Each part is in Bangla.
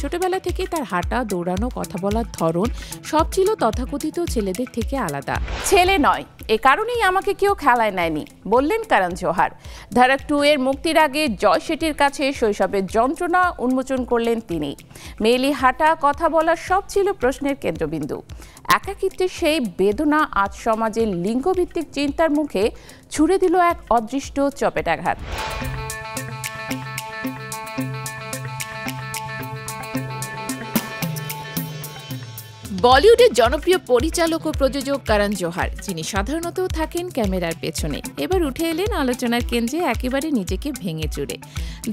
ছোটবেলা থেকে তার হাঁটা, দৌড়ানো, কথা বলার ধরন সব ছিল তথাকথিত ছেলেদের থেকে আলাদা। ছেলে নয়, এ কারণেই আমাকে কেউ খেলায় নেয়নি, বললেন করণ জোহর। ধারাক 2 এর মুক্তির আগে জয় শেঠির কাছে শৈশবের যন্ত্রণা উন্মোচন করলেন তিনি। মেয়েলি হাঁটা, কথা বলা সব ছিল প্রশ্নের কেন্দ্রবিন্দু। একাকিত্বের সেই বেদনা আজ সমাজের লিঙ্গভিত্তিক চিন্তার মুখে ছুড়ে দিল এক অদৃষ্ট চপেটাঘাত। বলিউডের জনপ্রিয় পরিচালক ও প্রযোজক করণ জোহর, যিনি সাধারণত থাকেন ক্যামেরার পেছনে, এবার উঠে এলেন আলোচনার কেন্দ্রে একেবারে নিজেকে ভেঙে চুরে।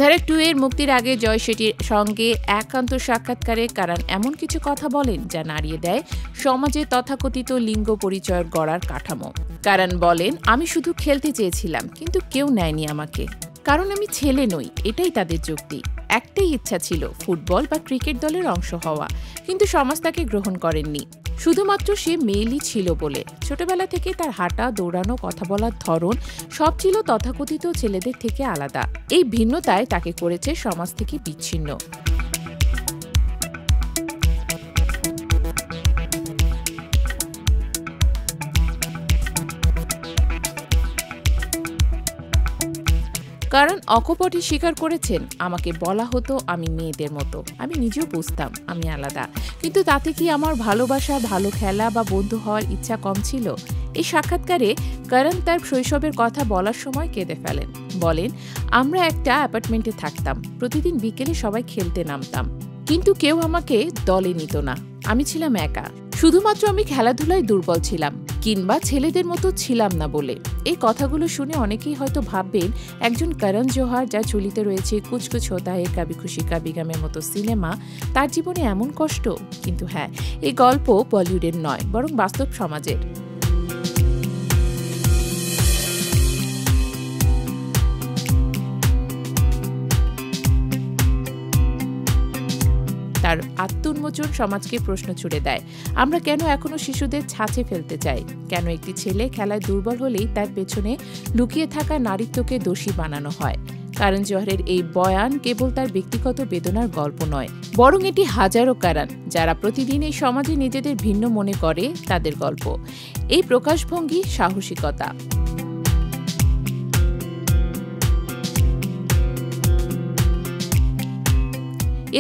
ধারাক 2 এর মুক্তির আগে জয় শেঠির সঙ্গে একান্ত সাক্ষাৎকারে করণ এমন কিছু কথা বলেন যা নাড়িয়ে দেয় সমাজে তথাকথিত লিঙ্গ পরিচয়ের গড়ার কাঠামো। করণ বলেন, আমি শুধু খেলতে চেয়েছিলাম, কিন্তু কেউ নেয়নি আমাকে, কারণ আমি ছেলে নই, এটাই তাদের যুক্তি। একটাই ইচ্ছা ছিল, ফুটবল বা ক্রিকেট দলের অংশ হওয়া, কিন্তু সমাজ তাকে গ্রহণ করেননি, শুধুমাত্র সে মেয়েলি ছিল বলে। ছোটবেলা থেকে তার হাঁটা, দৌড়ানো, কথা বলার ধরন সব ছিল তথাকথিত ছেলেদের থেকে আলাদা। এই ভিন্নতায় তাকে করেছে সমাজ থেকে বিচ্ছিন্ন। করণ অকপটে স্বীকার করেছেন, আমাকে বলা হতো আমি মেয়েদের মতো, আমি নিজেও বুঝতাম আমি আলাদা, কিন্তু তাতে কি আমার ভালোবাসা, ভালো খেলা বা বন্ধু হওয়ার ইচ্ছা কম ছিল? এই সাক্ষাৎকারে করণ তার শৈশবের কথা বলার সময় কেঁদে ফেলেন। বলেন, আমরা একটা অ্যাপার্টমেন্টে থাকতাম, প্রতিদিন বিকেলে সবাই খেলতে নামতাম, কিন্তু কেউ আমাকে দলে নিত না, আমি ছিলাম একা, শুধুমাত্র আমি খেলাধুলায় দুর্বল ছিলাম, কিংবা ছেলেদের মতো ছিলাম না বলে। এই কথাগুলো শুনে অনেকেই হয়তো ভাববেন, একজন করণ জোহর, যা চলিতে রয়েছে কুছ কুছ হোতা হ্যায়, কভি খুশি কভি গমের মতো সিনেমা, তার জীবনে এমন কষ্ট। কিন্তু হ্যাঁ, এই গল্প বলিউডের নয়, বরং বাস্তব সমাজের। তার আত্মোন্মোচন সমাজকে প্রশ্ন ছুড়ে দেয়, আমরা কেন এখনো শিশুদের ছাঁচে ফেলতে চাই? কেন একটি ছেলে খেলায় দুর্বল হলেই তার পেছনে লুকিয়ে থাকা নারীত্বকে দোষী বানানো হয়? করণ জোহরের এই বয়ান কেবল তার ব্যক্তিগত বেদনার গল্প নয়, বরং এটি হাজারো করণ, যারা প্রতিদিন এই সমাজে নিজেদের ভিন্ন মনে করে, তাদের গল্প। এই প্রকাশভঙ্গি সাহসিকতা।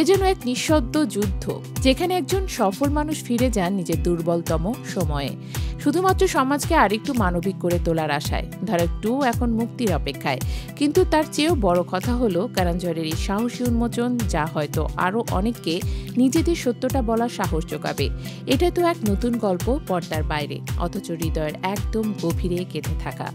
এ যেন এক নিঃশব্দ যুদ্ধ, যেখানে একজন সফল মানুষ ফিরে যান নিজের দুর্বলতম সময়ে, শুধুমাত্র সমাজকে আরেকটু মানবিক করে তোলার আশায়। ধারাক 2 এখন মুক্তির অপেক্ষায়, কিন্তু তার চেয়েও বড় কথা হলো করণ জোহরের এই সাহসী উন্মোচন, যা হয়তো আরও অনেককে নিজেদের সত্যটা বলার সাহস যোগাবে। এটা তো এক নতুন গল্প, পর্দার বাইরে, অথচ হৃদয়ের একদম গভীরে গেঁথে থাকা।